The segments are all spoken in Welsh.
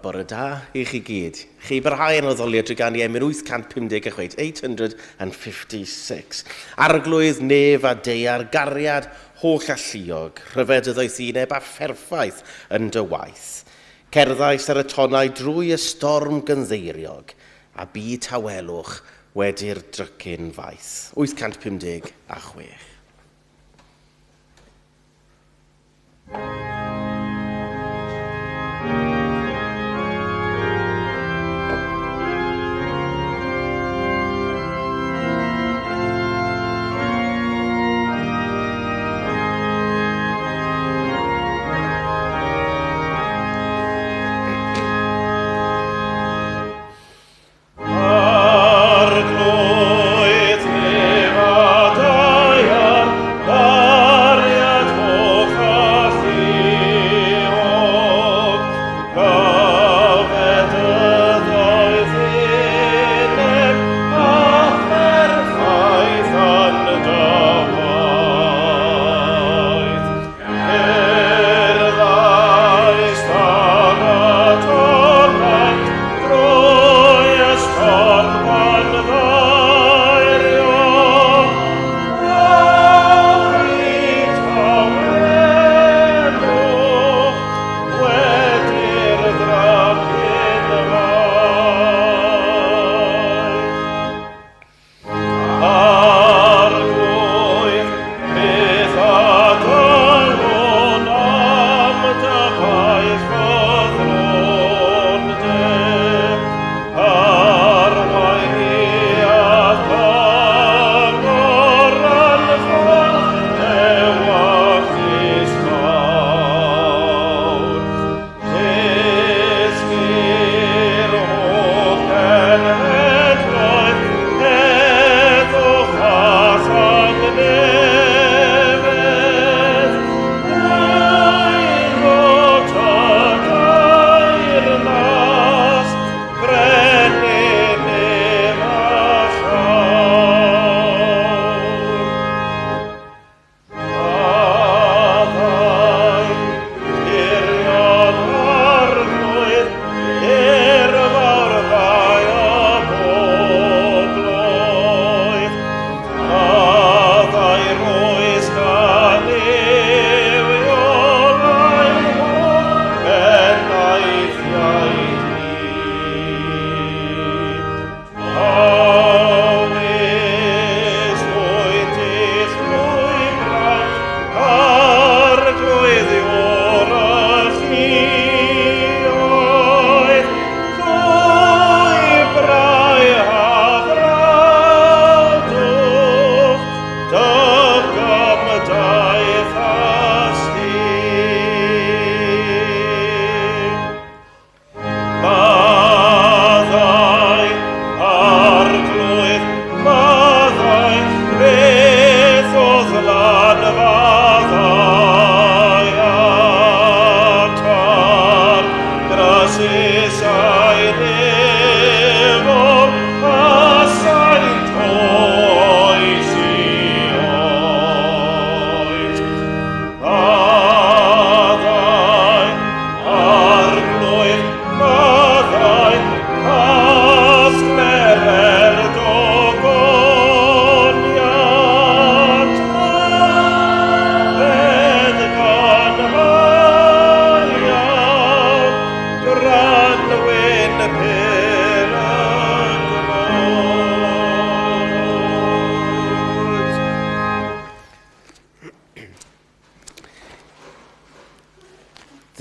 Bore da I chi gyd. Chi barhau yn Addoliad drwy gan I emyn 856, 856. Arglwydd, nef a deiar, gariad, holl a lluog, rhyfed y ddoethineb a pherffaith yn dy waith. Cerddais ar y tonau drwy y storm gynddeiriog, a byd tawelwch wedi'r drycyn faith. 856.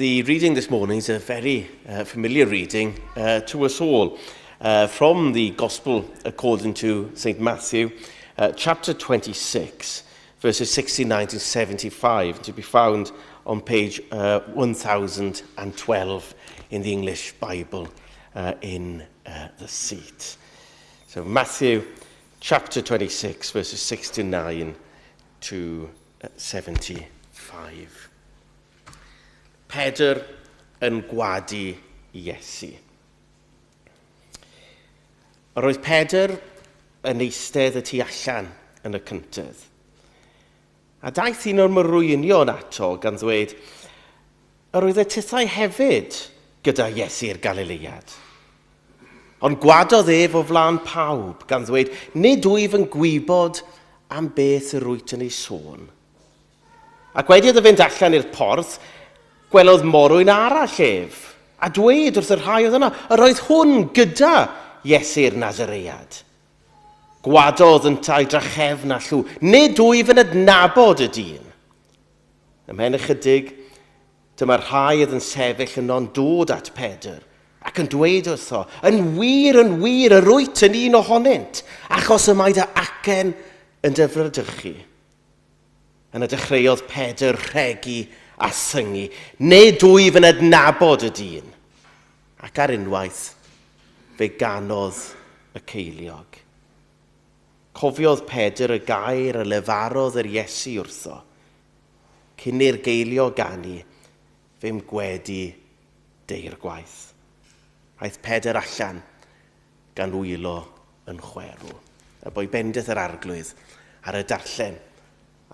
The reading this morning is a very familiar reading to us all from the Gospel according to St. Matthew, chapter 26, verses 69 to 75, to be found on page 1012 in the English Bible in the seat. So Matthew chapter 26, verses 69 to 75. Pedr yn gwadu Iesu. Roedd Pedr yn eistedd y tu allan yn y cyntedd. A daeth un o'r myrwynion ato gan ddweud, yr oedd y tithau hefyd gyda Iesu'r Galilead. Ond gwadodd ef o flaen pawb gan ddweud, nid wyf yn gwybod am beth y rwyt yn ei sôn. Ac wedi iddo fynd allan i'r porth, gwelodd morwyn arall ef, a dweud wrth y rhai oedd yna, yr oedd hwn gyda Iesu'r Nazaread. Gwadodd yn tai drachefn a llw, nid wyf yn adnabod y dyn. Ymhen ychydig, dyma rhai oedd yn sefyll yno'n dod at Pedr, ac yn dweud wrtho, yn wir, y rwyt yn un ohonynt, achos y mae dy acen yn dyfrydychu. Yna dechreuodd Pedr rhegi a syngu, nid wyf yn adnabod y dyn. Ac ar unwaith, fe ganodd y ceiliog. Cofiodd Pedr y gair a lefarodd yr Iesu wrtho. Cyn i'r geiliog ganu, fe'n gwedi deir gwaith. Aeth Pedr allan gan wylo yn chwerw. A boi bendith yr arglwydd ar y darllen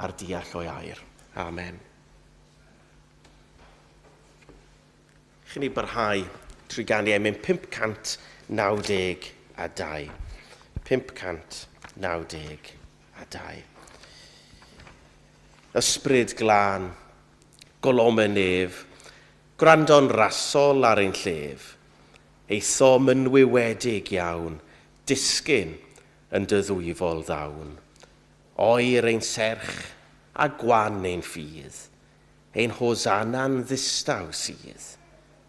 a'r deall o'i air. Amen. Chyn ni barhau trwy ganu emyn 592. 592. Ysbryd glân, golom y nef, gwrando'n rasol ar ein llef, eitho mynwywedig iawn, disgyn yn dy ddwyfol ddawn. Oer ein serch a gwan ein ffydd, ein hosana'n ddistaw sydd.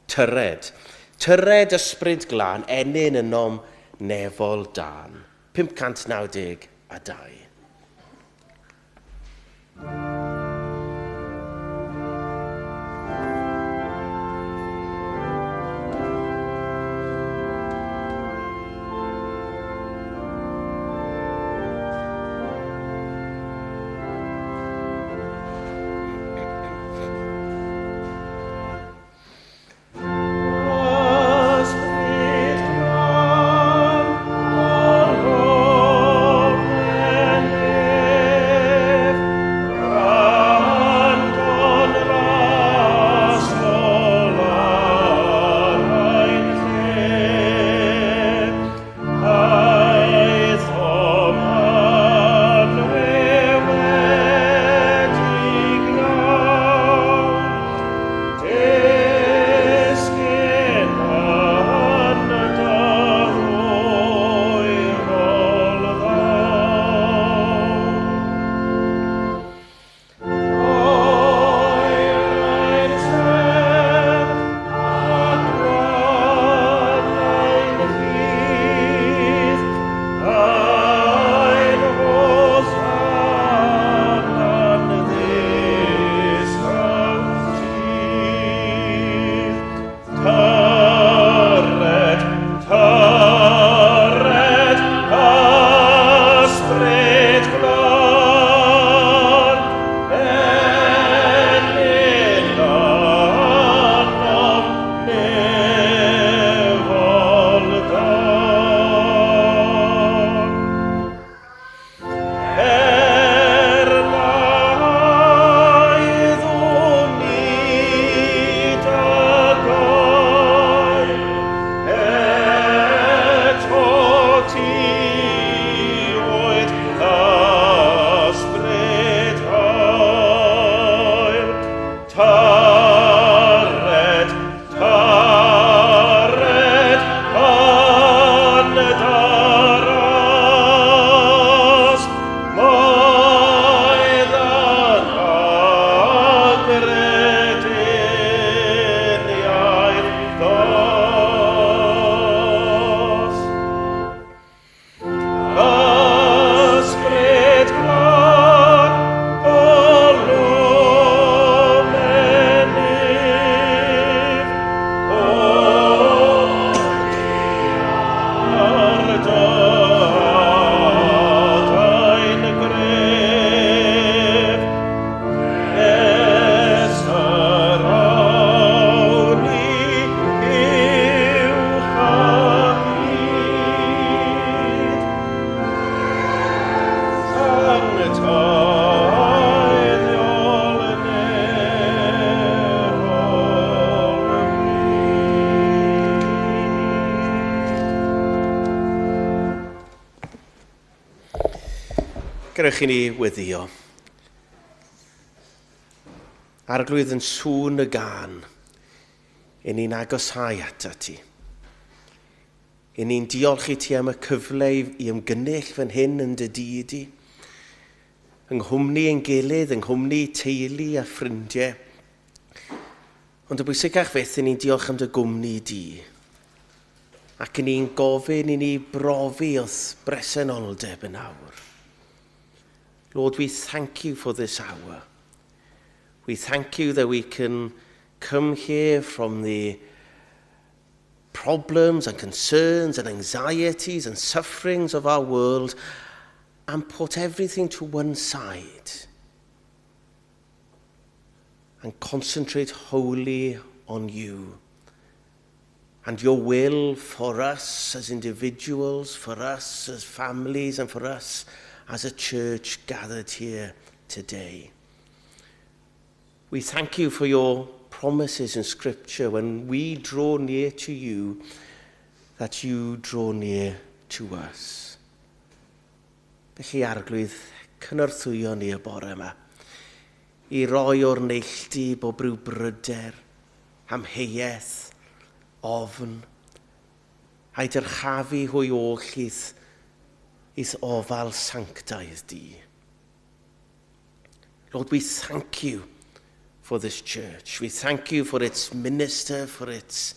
Tyred ysbryd glân, enyn ynom nefol dan. 592. Gadewch i ni weddio. Arglwydd yn sŵn y gan, i ni'n agosau ata ti. I ni'n diolch i ti am y cyfle i ymgynnull fan hyn yn dy dyd i. Yng nghwmni ein gilydd, yng nghwmni teulu a ffrindiau. Ond y bwysicach fyth, i ni'n diolch am dy gwmni di. Ac i ni'n gofyn i ni brofi wrth bresenoldeb yn awr. Lord, we thank you for this hour. We thank you that we can come here from the problems and concerns and anxieties and sufferings of our world and put everything to one side and concentrate wholly on you and your will for us as individuals, for us as families, and for us as a church gathered here today. We thank you for your promises in Scripture when we draw near to you, that you draw near to us. Felly arglwydd, cynorthwyo ni y bore yma, i roi o'r neilltu bob rhyw bryder, amheuaeth, ofn, a'i dyrchafu hwy oll i'th ofal sanctaidd di. Lord, we thank you for this church. We thank you for its minister, for its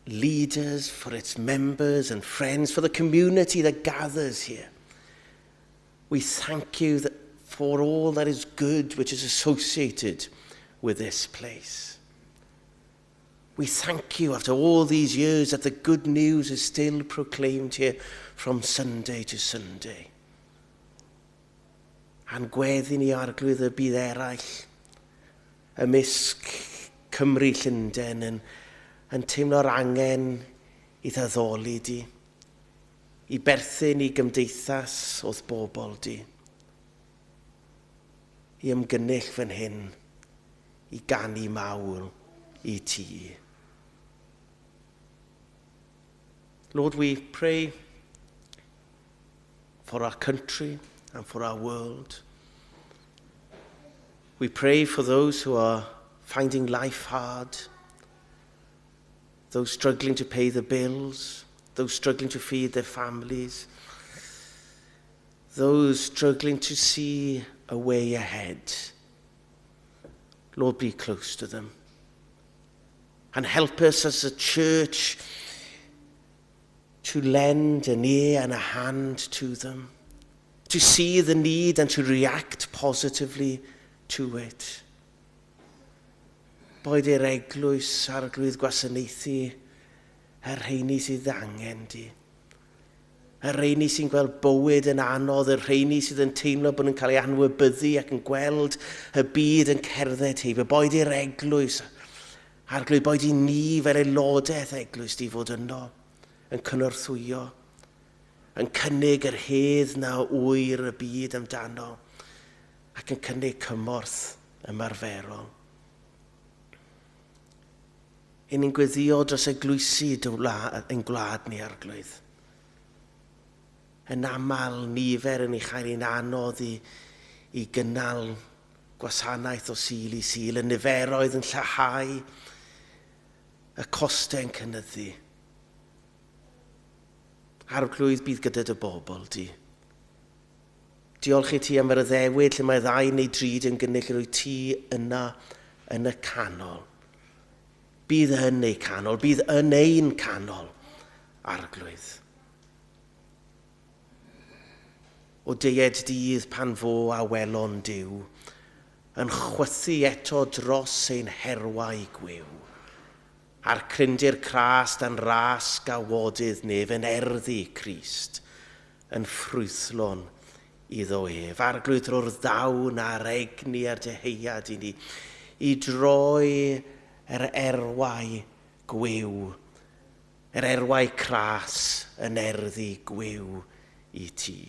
leaders, for its members and friends, for the community that gathers here. We thank you for all that is good which is associated with this place. We thank you after all these years that the good news is still proclaimed here from Sunday to Sunday. A'n gweddi ni arglwydd y bydd eraill ymysg Cymru Llundain yn teimlo'r angen i ddaddoli di, i berthyn i gymdeithas o'th bobl di, i ymgynnull fan hyn, i ganu mawl i ti. Lord, we pray for our country and for our world. We pray for those who are finding life hard, those struggling to pay the bills, those struggling to feed their families, those struggling to see a way ahead. Lord, be close to them and help us as a church to lend an ear and a hand to them, to see the need and to react positively to it. Boed i'r eglwys arglwydd gwasanaethu yr rheini sydd angen di. Yr rheini sy'n gweld bywyd yn anodd, yr rheini sydd yn teimlo bod nhw'n cael ei anwybyddu ac yn gweld y byd yn cerdded hi. Boed i'r eglwys arglwydd, boed i ni fel aelodaeth eglwys di fod yno, yn cynorthwyo, yn cynnig yr hedd na wyr y byd amdano, ac yn cynnig cymorth ymarferol. I ni'n gweddio dros eglwysu ein gwlad ni arglwydd. Yn aml nifer yn ei chael ein anodd i gynnal gwasanaeth o sil i sil, y niferoedd yn llahau, y costau'n cynyddu. Arglwydd bydd gyda dy bobl di. Diolch i ti am yr addewid lle mae ddau neu drid yn gynnig rwy ti yna yn y canol. Bydd yn ei canol, bydd yn ein canol, arglwydd. O deied dydd pan fo a welon Duw, yn chwythu eto dros ein herwau gwyw, a'r cryndir cras dan ras gawodydd nef yn erddi Crist, yn ffrwythlon iddo ef. Arglwydd ro'r ddawn a'r egni a'r deheuad i ni, i droi yr erwau gwyw, yr erwau cras yn erddi gwyw i ti.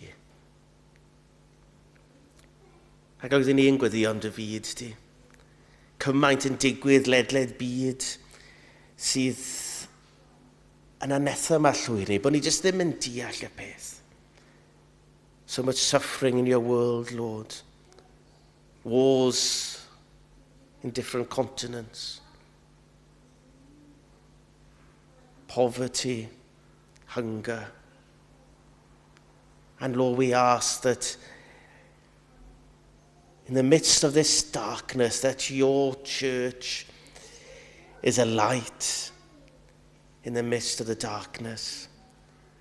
Ac oeddwn ni yn gweddion dy fyd ti. Cymaint yn digwydd ledled byd sydd yn anethym a llwyri, bod ni jyst ddim yn deall y peth. So much suffering in your world, Lord. Wars in different continents. Poverty, hunger. And Lord, we ask that in the midst of this darkness, that your church is a light in the midst of the darkness.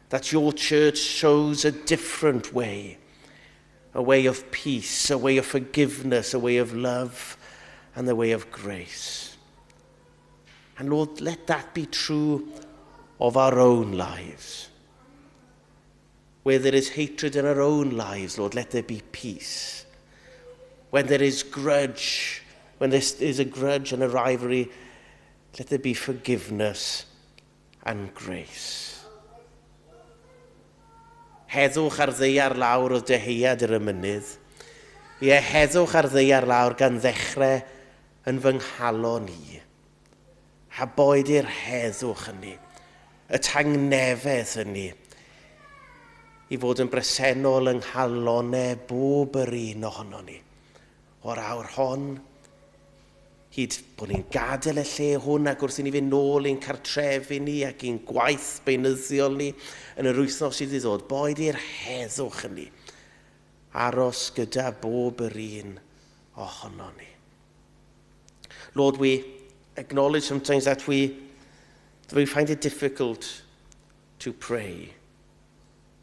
That your church shows a different way, a way of peace, a way of forgiveness, a way of love, and the way of grace. And Lord, let that be true of our own lives. Where there is hatred in our own lives, Lord, let there be peace. When there is grudge, when there is a grudge and a rivalry, let there be forgiveness and grace. Heddwch ar ddeiar lawr o deheuad yr ymynydd. Ie, heddwch ar ddeiar lawr gan ddechrau yn fy nghalon i. Ha boed i'r heddwch hynny, y tangnefedd hynny, i fod yn bresennol yng nghalonau bob yr un ohono ni. O'r awr hon, hyd bod ni'n gadael y lle hwn ac wrth i ni fynd nôl i'n cartrefi ni ac i'n gwaith beunyddiol ni yn yr wythnos sydd i ddod. Boed i'r heddwch yn ni. Aros gyda bob yr un ohono ni. Lord, we acknowledge sometimes that we find it difficult to pray.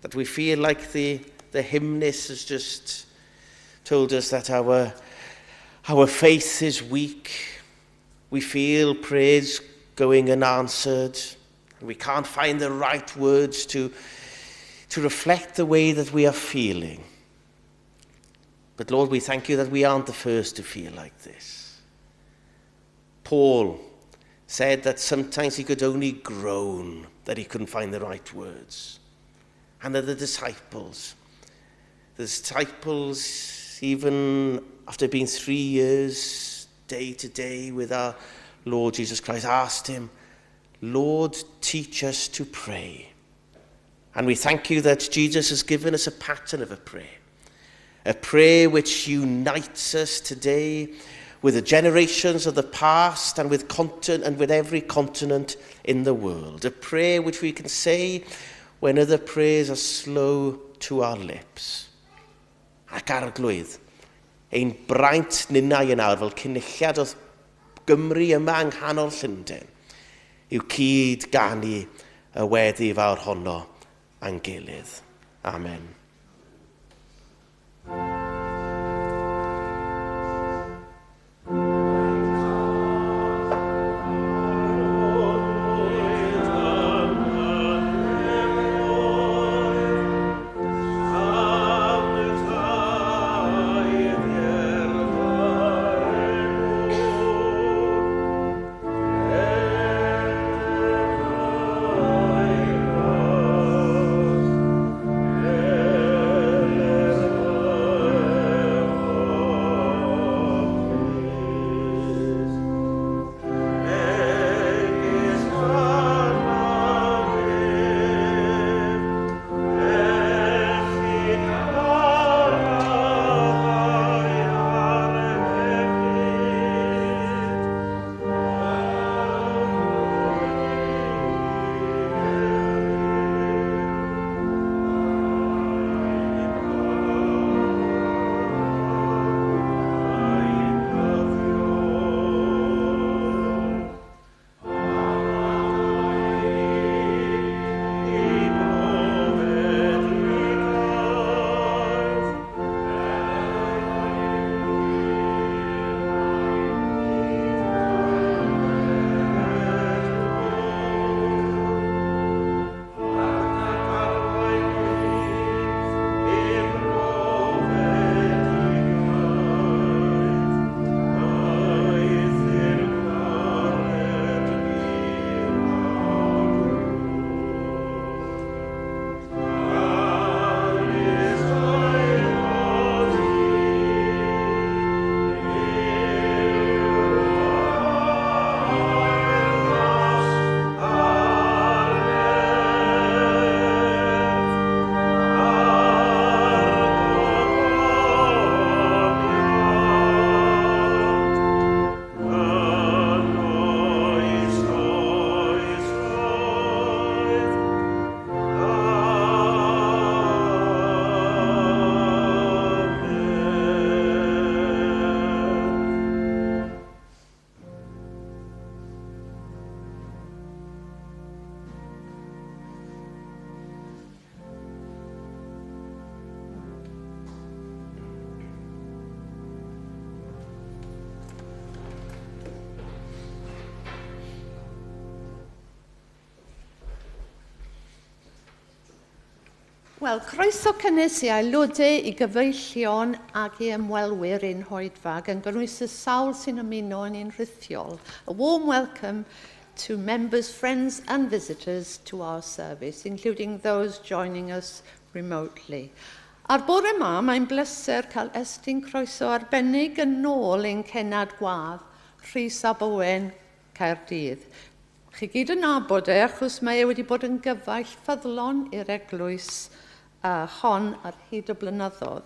That we feel like the hymnist has just told us that our faith is weak. We feel prayers going unanswered. We can't find the right words to reflect the way that we are feeling. But Lord, we thank you that we aren't the first to feel like this. Paul said that sometimes he could only groan that he couldn't find the right words. And that the disciples, even after being 3 years, day to day with our Lord Jesus Christ, asked him, Lord, teach us to pray. And we thank you that Jesus has given us a pattern of a prayer which unites us today with the generations of the past and with every continent in the world. A prayer which we can say when other prayers are slow to our lips. Ac arglwydd, ein braint ninnau yn awr fel cynulliad oedd Gymru yma yng nghanol Llundain yw cyd ganu y weddi fawr honno a'n gilydd. Amen. Yeah. Wel, croeso cynnes i aelodau i gyfeillion ac i ymwelwyr ein hoedfa, gan gynnwys y sawl sy'n ymuno yn un rhithiol. A warm welcome to members, friends and visitors to our service, including those joining us remotely. Ar bore yma, mae'n bleser cael estyn croeso arbennig yn ôl ein cenad gwadd, Rhys a Bowen, Caerdydd. Chi gyd yn nabod achos mae wedi bod yn gyfaill ffyddlon i'r eglwys hon ar hyd y blynyddoedd.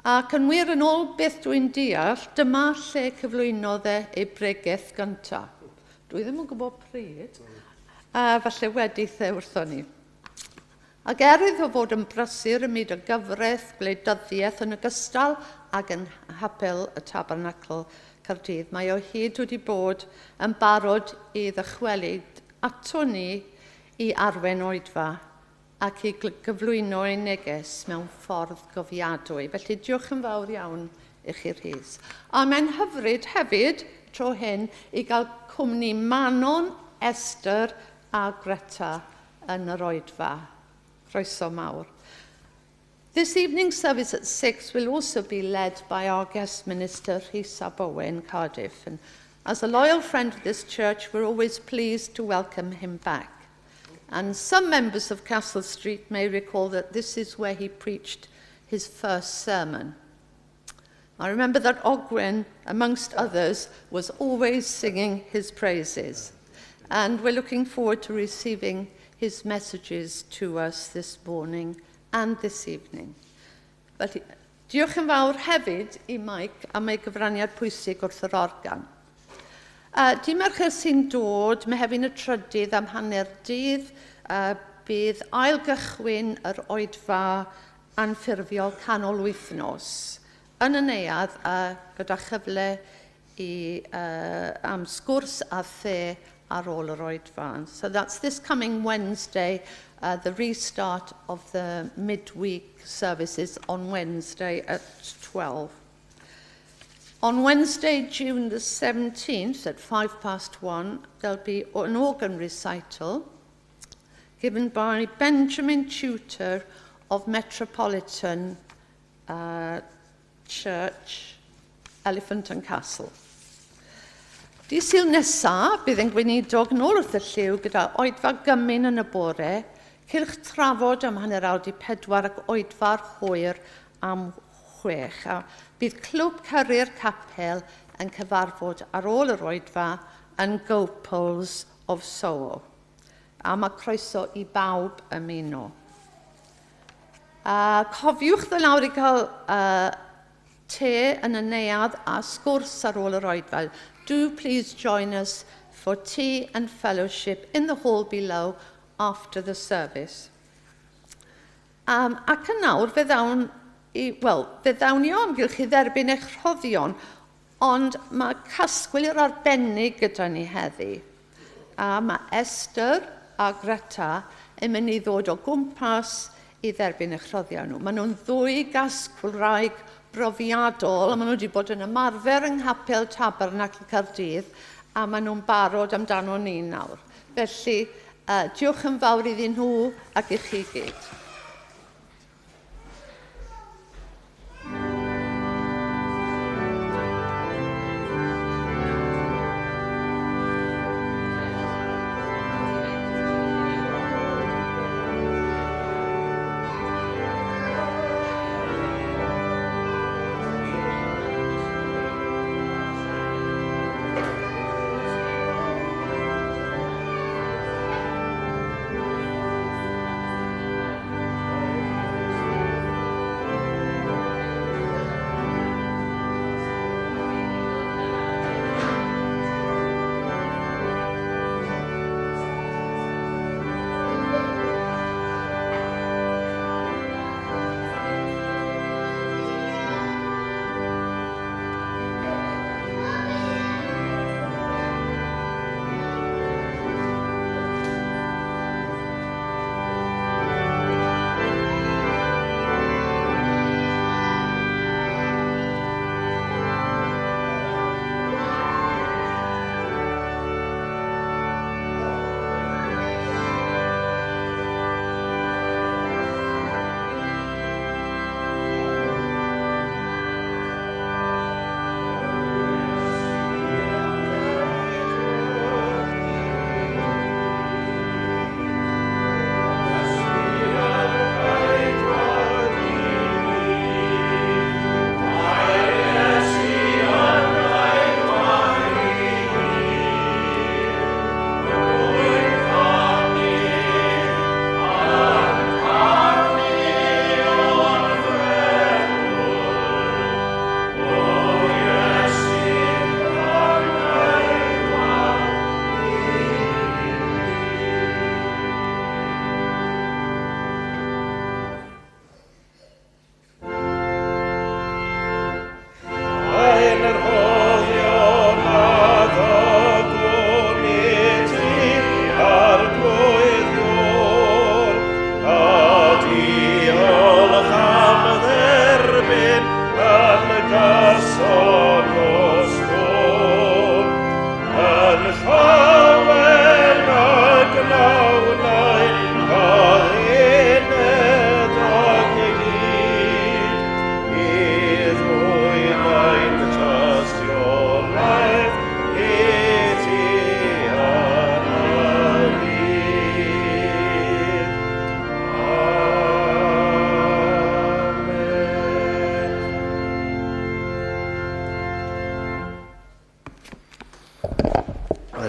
Ac yn wir yn ôl beth dwi'n deall, dyma lle cyflwynodd ei bregaeth gyntaf. Dwi ddim yn gwybod pryd, falle wedi wrtho ni. Ac iddo fod yn brysur ym myd o gyfraith, gwleidyddiaeth yn ogystal ac yn hapel y Tabernacl Caerdydd, mae o hyd wedi bod yn barod i ddychwelyd ato ni i arwen oedfa ac i gyflwyno ei neges mewn ffordd gofiadwy. Felly diolch yn fawr iawn i chi Rhys. A mae'n hyfryd hefyd tro hyn i gael cwmni Manon, Esther a Greta yn yr oedfa. Croeso mawr. This evening's service at 6 will also be led by our guest minister, Rhys Bowen, Cardiff. And as a loyal friend of this church, we're always pleased to welcome him back. And some members of Castle Street may recall that this is where he preached his first sermon. I remember that Ogwen, amongst others, was always singing his praises. And we're looking forward to receiving his messages to us this morning and this evening. But diolch yn fawr hefyd i Mike am ei gyfraniad pwysig wrth yr organ. Di Mercher sy'n dod, mae hefyd y trydydd am hanner dydd, bydd ailgychwyn yr oedfa anffurfiol canol wythnos yn y neuadd gyda chyfle am sgwrs a the ar ôl yr oedfa. So that's this coming Wednesday, the restart of the midweek services on Wednesday at 12. On Wednesday, June the 17th at 1:05, there'll be an organ recital given by Benjamin Tutor of Metropolitan Church, Elephant and Castle. Di Sul nesa, bydd yn gweinidog nôl wrth y lliw gyda oedfa gymyn yn y bore, cylch trafod am hanner awr 4 ac oedfa'r hwyr am 6. A bydd clwb cyrru'r capel yn cyfarfod ar ôl yr oedfa yn Gopoles of Soho. A mae croeso i bawb ymuno. Cofiwch ddylawr i cael te yn y neuadd a sgwrs ar ôl yr oedfa. Do please join us for tea and fellowship in the hall below after the service. Ac yn nawr, fe ddawn ni o amgylch i dderbyn eich rhoddion, ond mae casgwyr arbennig gyda ni heddi. Mae Esther a Greta yn mynd i ddod o gwmpas i dderbyn eich rhoddion nhw. Maen nhw'n ddwy gasgwraig brofiadol, a maen nhw wedi bod yn ymarfer yng Nghapel Tabernacl Caerdydd, a maen nhw'n barod amdano ni nawr. Felly, diolch yn fawr iddyn nhw ac i chi gyd.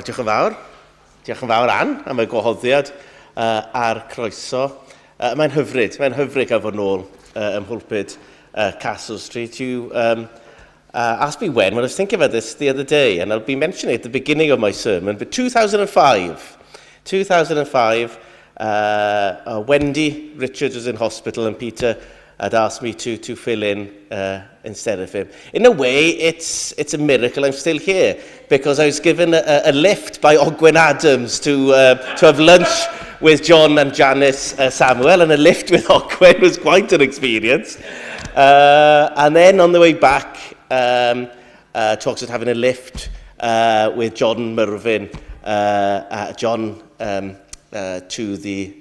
diolch yn fawr. Diolch yn fawr am y gwahoddiad a'r croeso. Mae'n hyfryd cael fod nôl ym Mhwlpud Castle Street. You asked me when I was thinking about this the other day, and I'll be mentioning it at the beginning of my sermon, but 2005, Wendy Richards was in hospital and Peter had asked me to fill in instead of him. In a way, it's a miracle I'm still here, because I was given a lift by Ogwen Adams to have lunch with John and Janice Samuel, and a lift with Ogwen was quite an experience. And then on the way back, talks about having a lift with John Mervyn, to the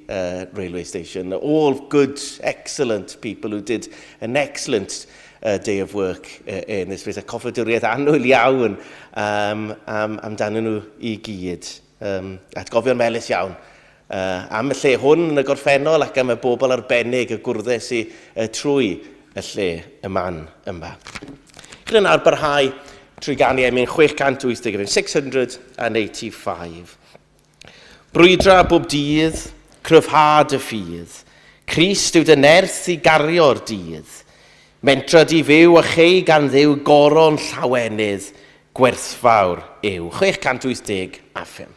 railway station. All good, excellent people who did an excellent day of work in this place. A coffadwriaeth annwyl iawn amdanyn nhw I gyd. Atgofion melys iawn. Am y lle hwn yn y gorffennol ac am y bobl arbennig y gwrddus I trwy y lle y man yma. Gyda nawr barhau trwy ganu am 680, 685. Brwydra bob dydd, cryfhad y ffydd, Crist yw dy nerth I gario'r dydd, mentra di fyw a chei gan ddiw goron llawenydd, gwerthfawr yw. 685.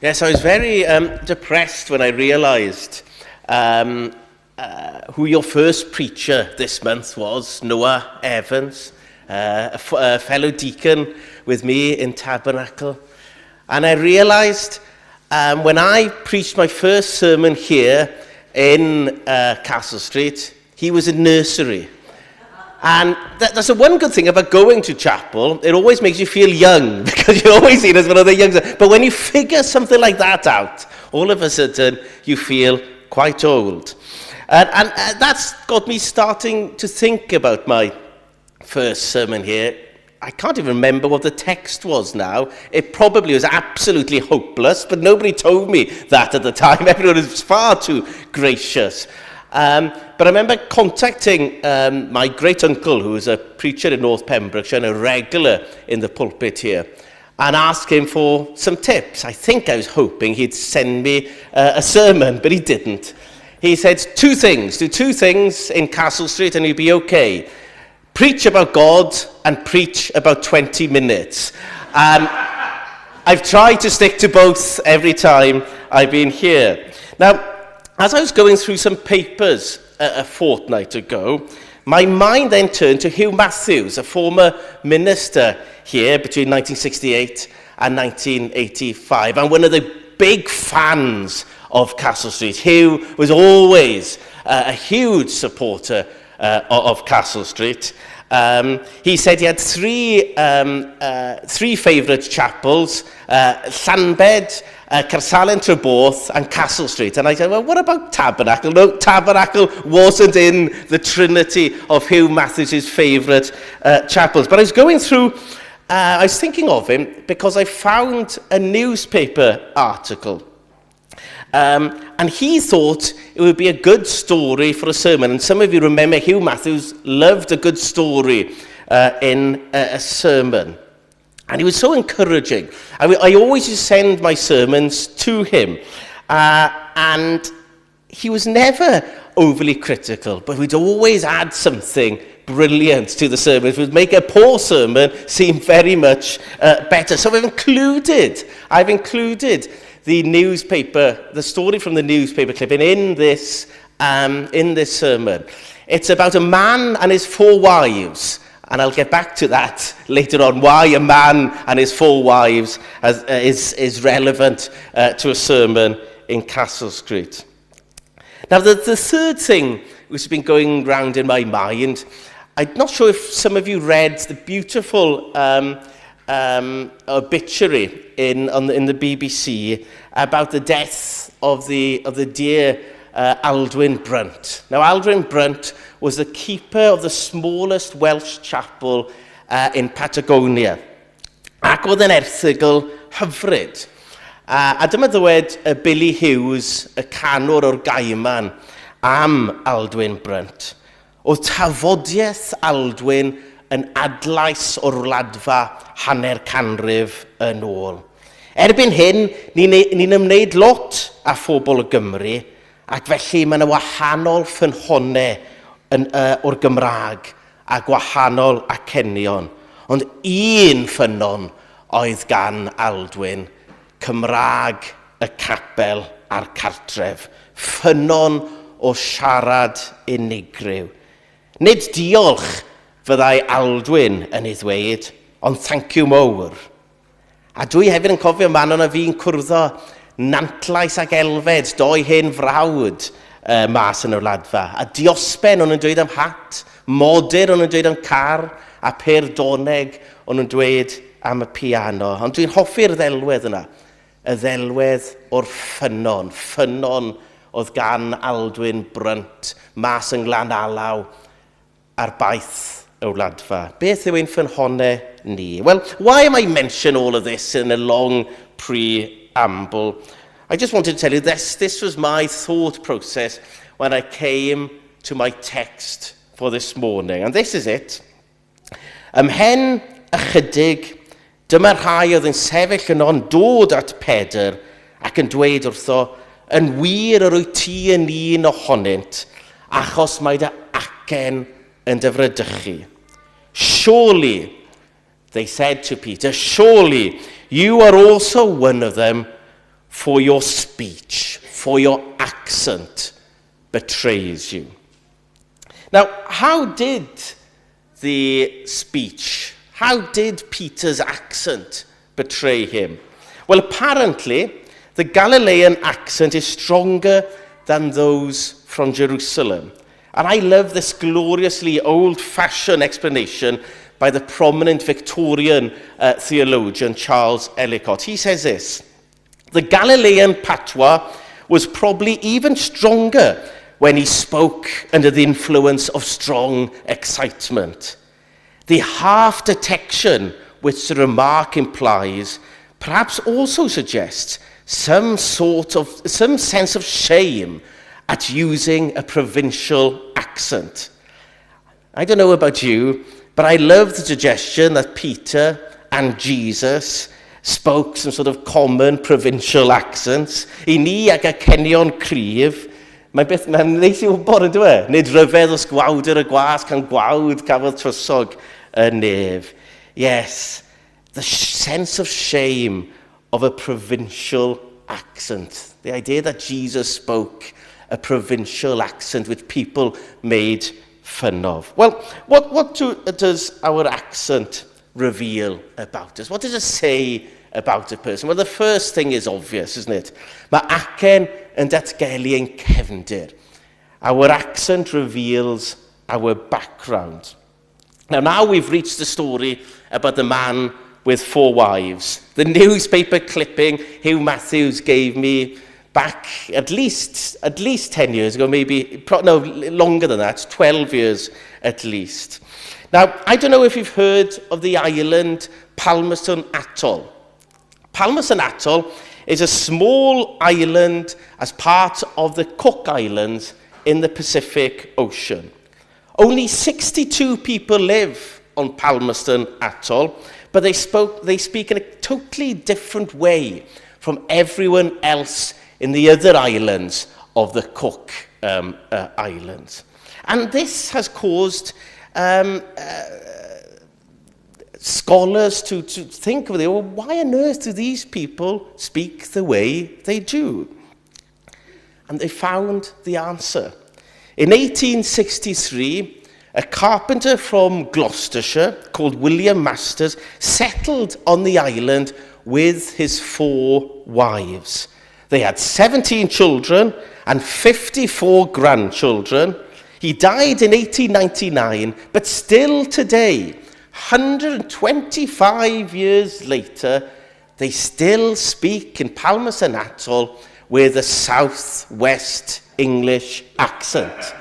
Yes, I was very depressed when I realised who your first preacher this month was, Noah Evans, a fellow deacon with me in Tabernacle. And I realised when I preached my first sermon here in Castle Street, he was in nursery. And that's the one good thing about going to chapel. It always makes you feel young, because you're always seen as one of the youngsters. But when you figure something like that out, all of a sudden you feel quite old. And that's got me starting to think about my first sermon here. I can't even remember what the text was now. It probably was absolutely hopeless, but nobody told me that at the time. Everyone was far too gracious. But I remember contacting my great-uncle, who was a preacher in North Pembrokeshire and a regular in the pulpit here, and asked him for some tips. I think I was hoping he'd send me a sermon, but he didn't. He said do two things in Castle Street and you'll be okay. Preach about God and preach about 20 minutes. I've tried to stick to both every time I've been here. Now, as I was going through some papers a fortnight ago, my mind then turned to Hugh Matthews, a former minister here between 1968 and 1985, and one of the big fans of Castle Street. Hugh was always a huge supporter of Castle Street. He said he had three favourite chapels, Llanbed, Carsalen Treborth and Castle Street. And I said, well, what about Tabernacle? No, Tabernacle wasn't in the trinity of Hugh Matthews' favourite chapels. But I was going through, I was thinking of him because I found a newspaper article. And he thought it would be a good story for a sermon. And some of you remember Hugh Matthews loved a good story in a sermon. And he was so encouraging. I always used to send my sermons to him. And he was never overly critical, but we'd always add something brilliant to the sermon. It would make a poor sermon seem very much better. So I've included the story from the newspaper clipping in this sermon. It's about a man and his 4 wives. And I'll get back to that later on, why a man and his 4 wives is relevant to a sermon in Castle Street. Now, the third thing which has been going round in my mind, I'm not sure if some of you read the beautiful obituary in the BBC about the death of the dear Aldwyn Brunt. Now, Aldwyn Brunt was the keeper of the smallest Welsh chapel in Patagonia. Ac oedd yn erthygl hyfryd. A dyma ddywed Billy Hughes, y canwr o'r Gaiman, am Aldwyn Brunt. Oedd tafodiaeth Aldwyn yn adlais o'r wladfa hanner canrif yn ôl. Erbyn hyn, ni'n ymwneud lot â phobl y Gymru, ac felly mae yna wahanol ffynhonnau o'r Gymraeg a gwahanol acenion. Ond un ffynon oedd gan Aldwyn, Cymraeg y capel a'r cartref. Ffynon o siarad unigryw. Nid diolch fyddai Aldwyn yn ei ddweud, ond thank you mowr. A dwi hefyd yn cofio man o'na fi'n cwrddo Nantlais ac Elfed, 2 hen frawd mas yn y wladfa. A diosben o'n nhw'n dweud am hat, modur o'n nhw'n dweud am car, a perdoneg o'n nhw'n dweud am y piano. Ond dwi'n hoffi'r ddelwedd yna. Y ddelwedd o'r ffynon oedd gan Aldwyn Brunt mas yng Nglanalaw ar baith y wladfa. Beth yw ein ffynhonnau ni? Well, why am I mentioning all of this in a long preamble? I just wanted to tell you this was my thought process when I came to my text for this morning. And this is it. Ymhen ychydig, dyma rhai oedd yn sefyll yn on dod at Pedr ac yn dweud wrtho, yn wir yr wyt ti yn un ohonynt, achos mae dy acen yn dyfrydychu. Surely, they said to Peter, surely you are also one of them, for your speech, for your accent betrays you. Now, how did the speech, how did Peter's accent betray him? Well, apparently, the Galilean accent is stronger than those from Jerusalem. And I love this gloriously old-fashioned explanation by the prominent Victorian theologian Charles Ellicott. He says this: the Galilean patois was probably even stronger when he spoke under the influence of strong excitement. The half-detection which the remark implies perhaps also suggests some sense of shame at using a provincial accent. I don't know about you, but I love the suggestion that Peter and Jesus spoke some sort of common provincial accents. I ni ag y cenion cryf, mae'n neis i wybod ydw e. Nid ryfedd os gwawdur y gwas can gwawd cafodd trysog y nef. Yes, the sense of shame of a provincial accent. The idea that Jesus spoke a provincial accent which people made fun of. Well, what does our accent reveal about us? What does it say about a person? Well, the first thing is obvious, isn't it? Mae acen yn datgelu ein cefndir. Our accent reveals our background. Now we've reached the story about the man with 4 wives. The newspaper clipping Hugh Matthews gave me back at least 10 years ago, maybe, no, longer than that, 12 years at least. Now, I don't know if you've heard of the island Palmerston Atoll. Palmerston Atoll is a small island as part of the Cook Islands in the Pacific Ocean. Only 62 people live on Palmerston Atoll, but they speak in a totally different way from everyone else in the other islands of the Cook Islands. And this has caused scholars to think of it, well, why on earth do these people speak the way they do? And they found the answer. In 1863, a carpenter from Gloucestershire called William Masters settled on the island with his 4 wives. They had 17 children and 54 grandchildren. He died in 1899, but still today, 125 years later, they still speak in Palmerston Atoll with a southwest English accent.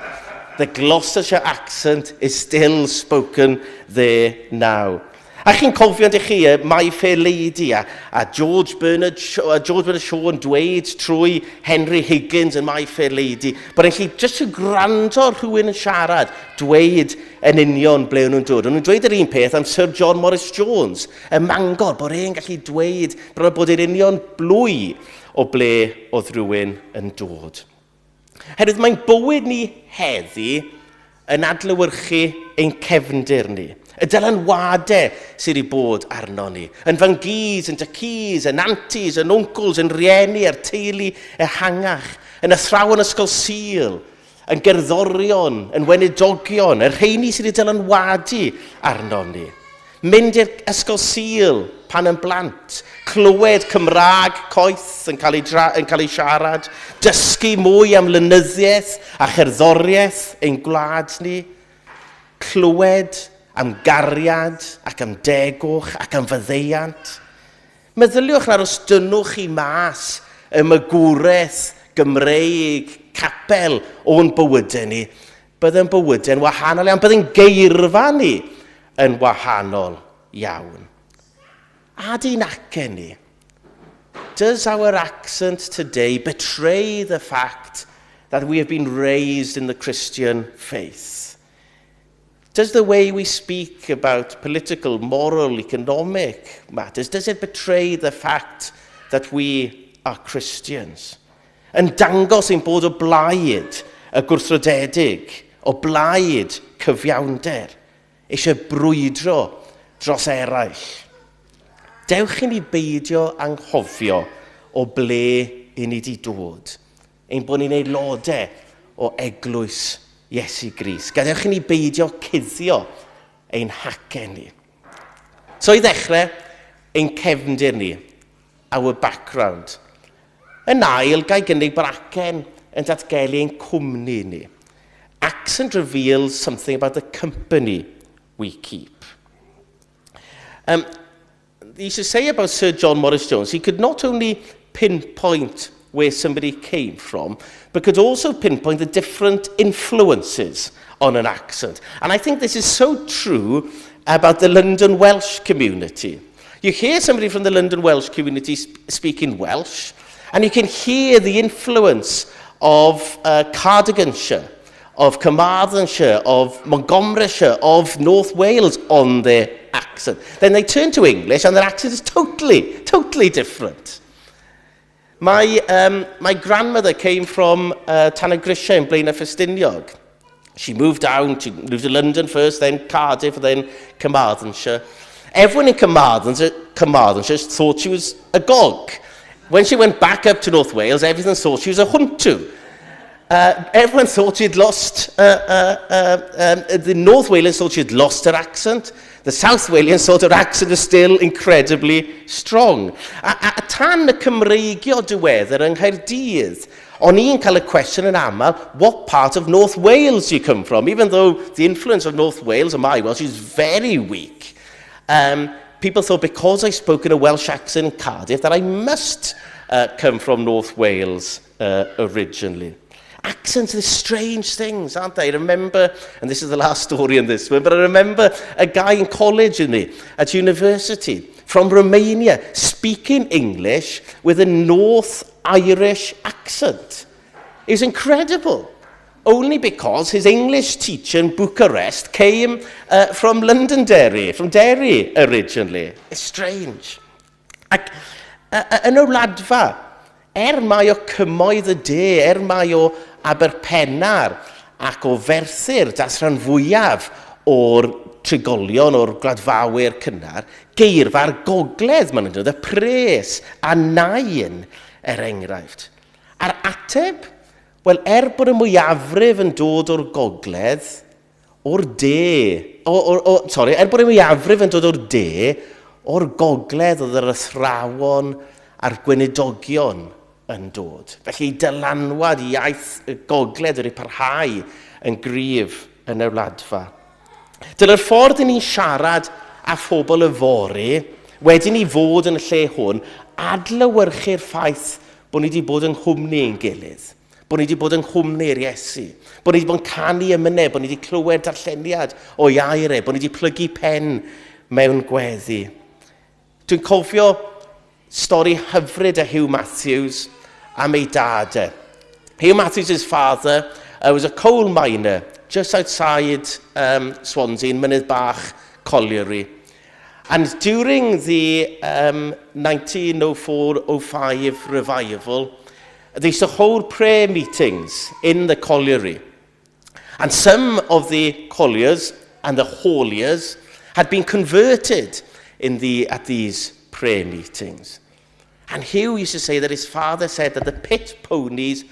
The Gloucestershire accent is still spoken there now. A chi'n cofio ydych chi, My Fair Lady a George Bernard Shaw yn dweud trwy Henry Higgins yn My Fair Lady, bod yn chi jyst yn gwrando rhywun yn siarad, dweud yn union ble nhw'n dod. Nhw'n dweud yr un peth am Sir John Morris Jones, y Mangor, bod e'n gallu dweud bod e'n union blwy o ble oedd rhywun yn dod. Herwydd mae'n bywyd ni heddi yn adlewyrchu ein cefndir ni. Y dylanwadau sydd wedi bod arno ni. Yn fy ngys, yn dacys, yn aunties, yn uncles, yn rieni, a'r teulu ehangach, yn athrawon ysgol Sul, yn gerddorion, yn wenedogion, yr rheini sydd wedi dylanwadu arno ni. Mynd i'r ysgol Sul pan yn blant, clywed Cymraeg coeth yn cael ei siarad, dysgu mwy am lenyddiaeth a cherddoriaeth ein gwlad ni, clywed am gariad ac am degwch ac am fyddeiant. Meddyliwch nawr os dynwch chi mas y magwraeth Gymreig capel o'n bywydau ni, byddai'n bywydau'n wahanol iawn, byddai'n geirfa ni yn wahanol iawn. A di'n acen ni? Does our accent today betray the fact that we have been raised in the Christian faith? Does the way we speak about political, moral, economic matters, does it betray the fact that we are Christians? Yn dangos ein bod o blaid y gwrthrodedig, o blaid cyfiawnder, eisiau brwydro dros eraill. Dewch i ni beidio anghofio o ble i ni di dod, ein bod ni'n aelodau o Eglwys Iesu Grist. Gadewch i ni beidio cuddio ein hacen ni. So i ddechrau, ein cefndir ni, our background. Yn ail, gai gynnig bod acen yn datgelu ein cwmni ni. Accent reveals something about the company we keep. He used to say about Sir John Morris Jones, he could not only pinpoint where somebody came from, but could also pinpoint the different influences on an accent. And I think this is so true about the London Welsh community. You hear somebody from the London Welsh community speaking Welsh, and you can hear the influence of Cardiganshire, of Carmarthenshire, of Montgomeryshire, of North Wales on their accent. Then they turn to English and their accent is totally different. My grandmother came from Tanagrisha in Blaenau Ffestiniog. She moved down, she moved to London first, then Cardiff, then Carmarthenshire. Everyone in Carmarthenshire thought she was a gog. When she went back up to North Wales, everyone thought she was a huntu. Everyone thought she'd lost, the North Walians thought she'd lost her accent. The South Walians thought her accent was still incredibly strong. A tan y Cymreigio diweddar yng Nghaerdydd, o'n i'n cael y cwestiwn yn aml, what part of North Wales do you come from? Even though the influence of North Wales on my Welsh is very weak. People thought because I spoke in a Welsh accent in Cardiff that I must come from North Wales originally. Accents are strange things, aren't they? I remember, and this is the last story in this one, but I remember a guy in college with me at university from Romania speaking English with a North Irish accent. It was incredible, only because his English teacher in Bucharest came from Llundain, from Derry originally. It's strange. Yn o Ladfa, mai o cymoedd y de, mai o Aberpennar ac o Ferthyr, das rhan fwyaf o'r trigolion o'r gladfawyr cynnar, geirfa'r gogledd, maen nhw'n dod, y pres a nain enghraifft. A'r ateb, wel, bod y mwyafrif yn dod o'r gogledd, o'r de, bod y mwyafrif yn dod o'r de, o'r gogledd oedd yr athrawon a'r gweinidogion yn dod. Felly dylanwad iaith y gogledd wedi parhau yn gryf yn y wladfa. Dyna'r ffordd i ni'n siarad â phobl y fori, wedyn ni fod yn y lle hwn, adlewyrchu'r ffaith bod ni wedi bod yng nghwmni ein gilydd, bod ni wedi bod yng nghwmni'r Iesu, bod ni wedi bod yn canu ymyneb, bod ni wedi clywed darlleniad o iair, bod ni wedi plygu pen mewn gweddi. Dwi'n cofio stori hyfryd a Hugh Matthews am ei dad. Hugh Matthews' father was a coal miner just outside Swansea, in Mynydd Bach Colliery. And during the 1904-05 revival, they used to hold prayer meetings in the colliery. And some of the colliers and the hauliers had been converted at these prayer meetings. And Hugh used to say that his father said that the pit ponies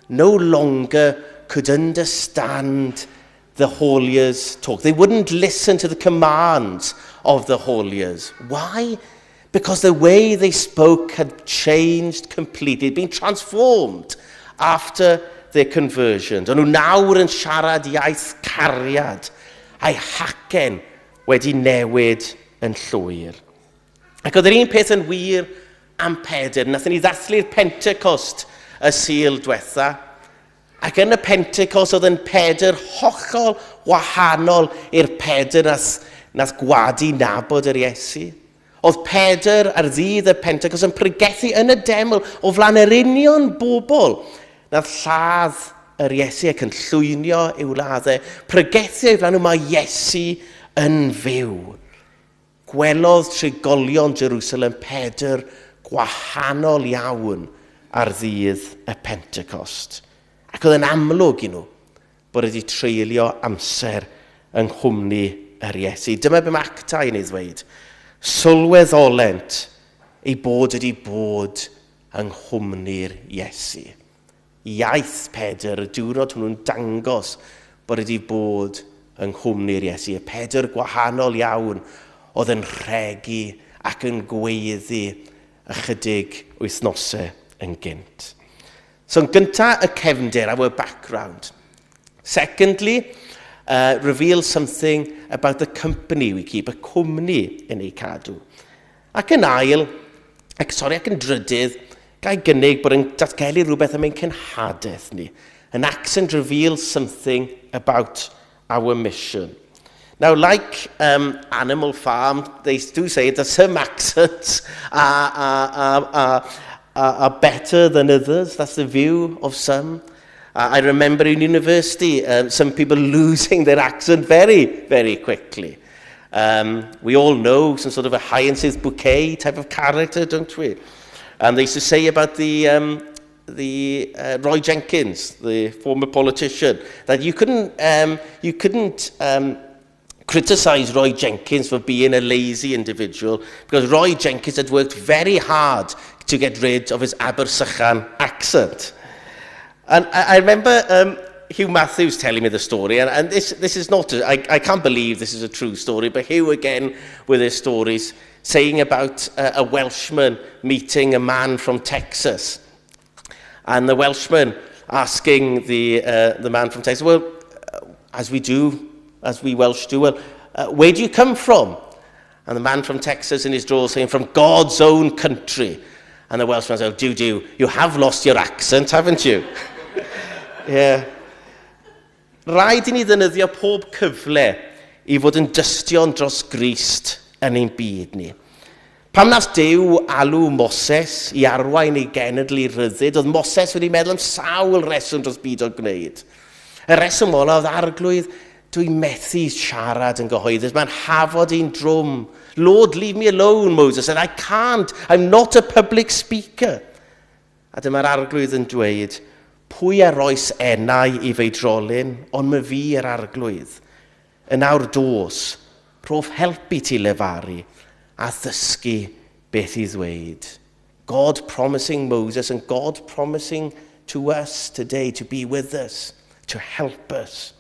no longer could understand the hauliers' talk. They wouldn't listen to the commands of the hauliers. Why? Because the way they spoke had changed completely, been transformed after their conversions. Ond nhw nawr yn siarad iaith cariad a'i hacen wedi newid yn llwyr. Ac oedd yr un peth yn wir am Pedr. Nathon ni ddathlu'r Pentecost y Sul diwetha. Ac yn y Pentecost oedd yn Pedr hollol wahanol i'r Pedr nath gwadu nabod yr Iesu. Oedd Pedr ar ddydd y Pentecost yn pregethu yn y deml o flaen yr union bobl nath lladd yr Iesu ac yn llwynio i'w laddau. Pregethu i flaen nhw mae Iesu yn fyw. Gwelodd trigolion Jerusalem Pedr gwahanol iawn ar ddydd y Pentecost. Ac oedd yn amlwg i nhw bod wedi treulio amser yng nghwmni yr Iesu. Dyma be mae actau yn ei ddweud. Sylweddolent ei bod wedi bod yng nghwmni'r Iesu. Iaith Pedr, y diwrnod hwnnw'n dangos bod wedi bod yng nghwmni'r Iesu. Y Pedr gwahanol iawn oedd yn rhegi ac yn gweiddi ychydig wythnosau yn gynt. So, yn gyntaf, y cefndir, our background. Secondly, reveal something about the company we keep, y cwmni yn ei cadw. Ac yn ail, ac yn drydydd, gai gynnig bod yn datgelu rhywbeth am ein cenhadaeth ni. An accent reveals something about our mission. Now, like Animal Farm, they do say that some accents are better than others. That's the view of some. I remember in university, some people losing their accent very, very quickly. We all know some sort of a Hyacinth Bouquet type of character, don't we? And they used to say about the Roy Jenkins, the former politician, that you couldn't criticise Roy Jenkins for being a lazy individual, because Roy Jenkins had worked very hard to get rid of his Abersychan accent. And I remember Hugh Matthews telling me the story, and this is not, I can't believe this is a true story, but Hugh again with his stories, saying about a Welshman meeting a man from Texas. And the Welshman asking the man from Texas, well, as we Welsh do, well, where do you come from? And the man from Texas in his drawl saying, from God's own country. And the Welshman said, oh, you have lost your accent, haven't you? Yeah. Rhaid I ni ddefnyddio pob cyfle I fod yn dystion dros Grist yn ein byd ni. Pam nath Duw alw Moses I arwain ei genedl I ryddid, oedd Moses wedi meddwl am sawl reswm dros byd o'r gwneud. Y reswm olaf oedd arglwydd, dwi'n methu siarad yn gyhoeddus, mae'n hafod i'n drwm. Lord, leave me alone, Moses said, I can't, I'm not a public speaker. A dyma'r arglwydd yn dweud, pwy aroes enau I fei drolyn, ond mae fi yr arglwydd. Yn awr dos, rhof helpu ti lefaru, a ddysgu beth I ddweud. God promising Moses and God promising to us today to be with us, to help us.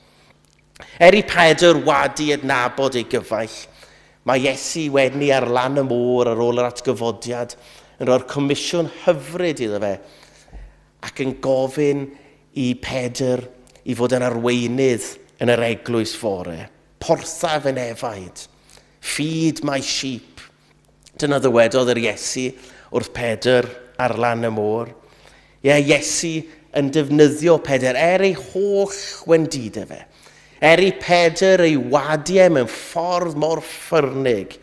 I Pedr wadi adnabod ei gyfaill, mae Iesu wedni ar lan y môr ar ôl yr atgyfodiad yn rhoi'r comisiwn hyfryd iddo fe ac yn gofyn I Pedr I fod yn arweinydd yn yr eglwys fore. Porthaf yn efaid. Feed my sheep. Dyna ddywedodd yr Iesu wrth Pedr ar lan y môr. Iesu yn defnyddio Pedr ei holl wendidau fe. I Pedr ei wadiau mewn ffordd mor ffyrnig.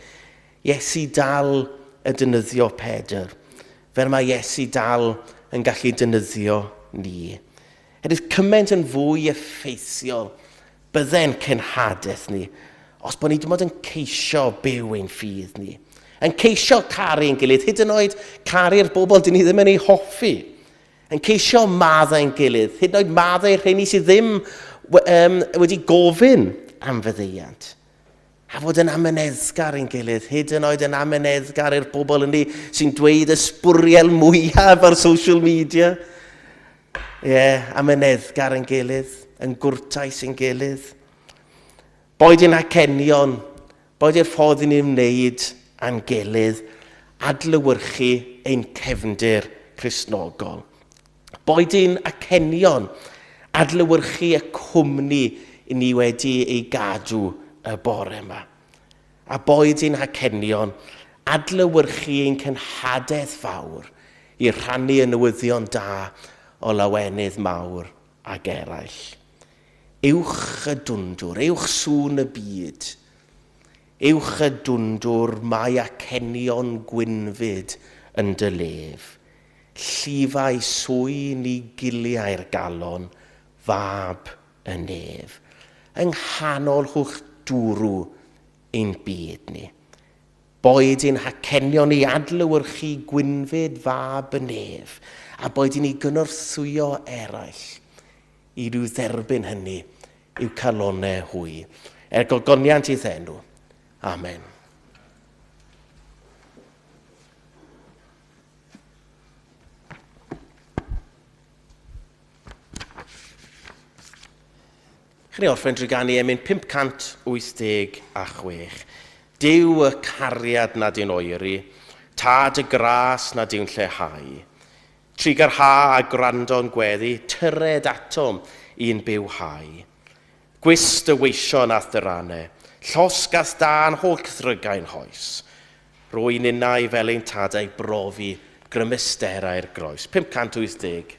Iesu dal y defnyddio Pedr. Fel mae Iesu dal yn gallu defnyddio ni. Ydydd cymaint yn fwy effeithiol bydde'n cenhadaeth ni os bod ni dim ond yn ceisio byw ein ffydd ni. Yn ceisio caru ein gilydd, hyd yn oed caru'r bobl dyn ni ddim yn ei hoffi. Yn ceisio maddau ein gilydd, hyd yn oed maddau rhai ni sydd ddim wedi gofyn am fyddeiant. A fod yn amyneddgar ein gilydd, hyd yn oed yn amyneddgar i'r bobl yn ni sy'n dweud ysbwriel mwyaf ar social media. Amyneddgar ein gilydd, yn gwrtais ein gilydd. Boed yn acenion, boed i'r ffordd i ni'n wneud a'n gilydd, adlewyrchu ein cefndir Cristnogol. Boed yn acenion, adlewyrchu y cwmni i ni wedi ei gadw y bore yma. A boed yn acenion, adlewyrchu ein cenhadaeth fawr I rhannu y newyddion da o lawenydd mawr ag eraill. Uwch y dwndwr, uwch sŵn y byd. Uwch y dwndwr mae acenion gwynfyd yn dy lef. Llifau swyn I giliau'r galon, fab y nef. Yng nghanol hwch dwrw ein byd ni. Boed yn hacenion I adlewyrchu gwynfyd fab y nef, a boed yn ei gynorthwyo eraill I ryw dderbyn hynny i'w calonau hwy. Gogoniant I ddenw. Amen. Chyn I orffen drwy ganu emyn 586. Dyw y cariad nad yw'n oeri, tad y gras nad yw'n lleihau. Trigar ha a gwrando'n gweddi, tyred atom i'n bywhau. Gwist y weision ath dy ranau, llosg ath da'n holl ddrygain hoes. Rwy'n unau fel ein tadau brofi grymusterau'r groes. 586.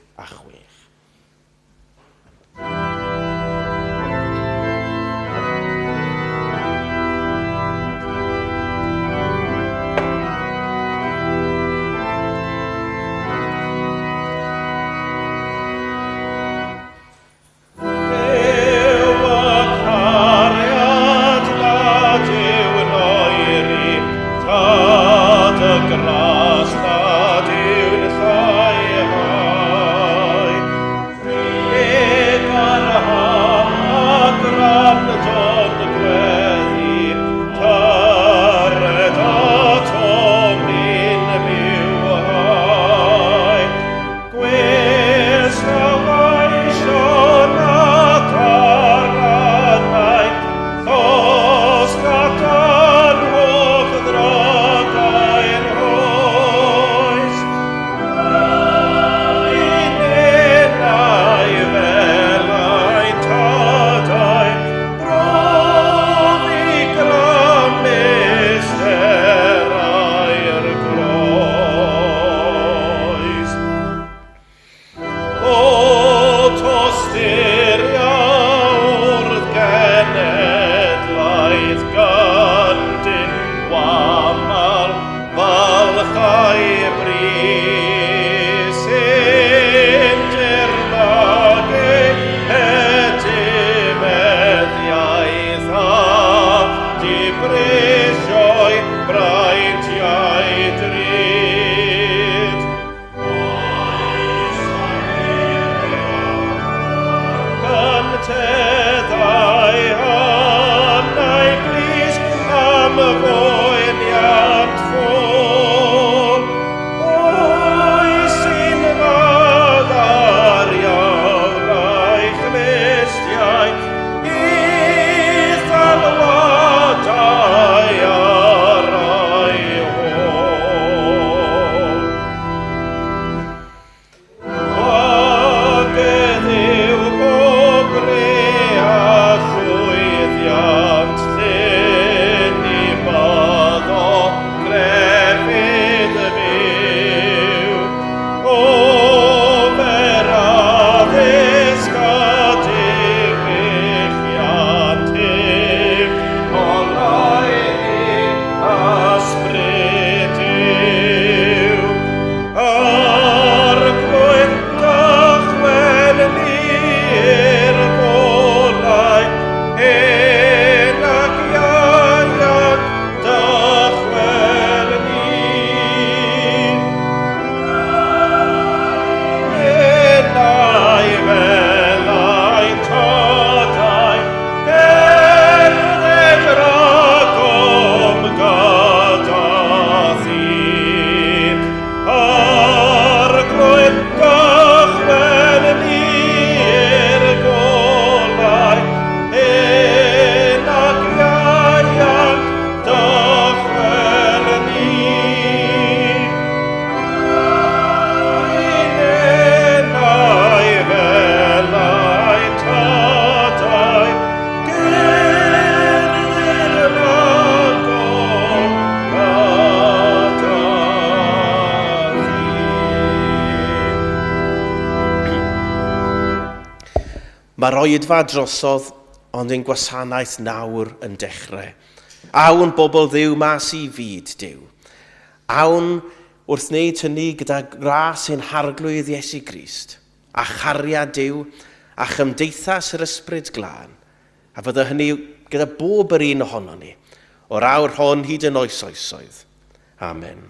Mae'r oedfa drosodd, ond ein gwasanaeth nawr yn dechrau. Awn bobl Dduw mas i fyd Duw. Awn wrth wneud hynny gyda gras ein harglwydd Iesu Grist, a chariad Duw, a chymdeithas yr ysbryd glân, a fydda hynny gyda bob yr un ohono ni, o'r awr hon hyd yn oes oesoedd. Amen.